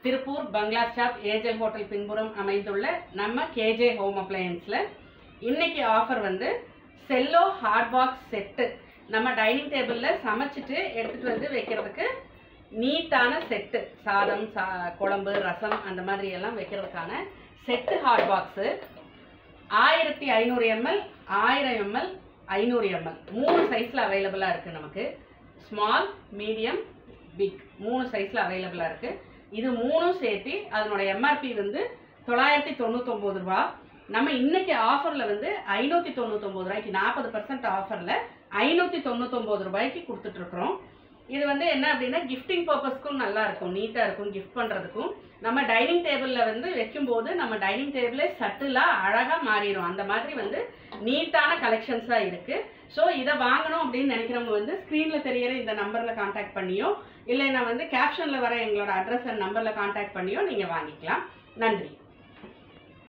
திருப்பூர் பங்களா stop angel hotel பின்புறம் அமைந்துள்ள நம்ம கேஜே ஹோம் அப்ளையன்ஸ்ல இன்னைக்கு ஆஃபர் வந்து செல்லோ ஹாட் பாக்ஸ் செட்டு. நம்ம டைனிங் டேபிள்ல சமைச்சிட்டு எடுத்துட்டு வந்து வைக்கிறதுக்கு நீட்டான செட்டு, சாதம் குழம்பு ரசம் அந்த மாதிரி எல்லாம் வைக்கிறதுக்கான set hot box 1500 ml 1000 ml 500 ml 3 சைஸ்ல அவைலபிளா இருக்கு. நமக்கு ஸ்மால், மீடியம், பிக் 3 சைஸ்ல அவைலபிளா இருக்கு. இது மூணும் சேர்த்து அதனுடைய எம்ஆர்பி வந்து 999 ரூபா. நம்ம இன்னைக்கு ஆஃபர்ல வந்து 599 ரூபாய்க்கு 40% ஆஃபர்ல 599 ரூபாய்க்கு கொடுத்துட்டு இருக்கிறோம். இது வந்து என்ன அப்படின்னா கிஃப்டிங் பர்பஸ்க்கும் நல்லா இருக்கும், நீட்டா இருக்கும், கிஃப்ட் பண்றதுக்கும். நம்ம டைனிங் டேபிள்ல வந்து வைக்கும்போது நம்ம டைனிங் டேபிளே சட்டிலா அழகா மாறிடும். அந்த மாதிரி வந்து நீட்டான கலெக்ஷன்ஸா இருக்கு. ஸோ இதை வாங்கணும் அப்படின்னு நினைக்கிறவங்க வந்து ஸ்க்ரீன்ல தெரியற இந்த நம்பர்ல கான்டாக்ட் பண்ணியோ இல்லைன்னா வந்து கேப்ஷன்ல வர எங்களோட அட்ரஸ் அண்ட் நம்பர்ல கான்டாக்ட் பண்ணியோ நீங்க வாங்கிக்கலாம். நன்றி.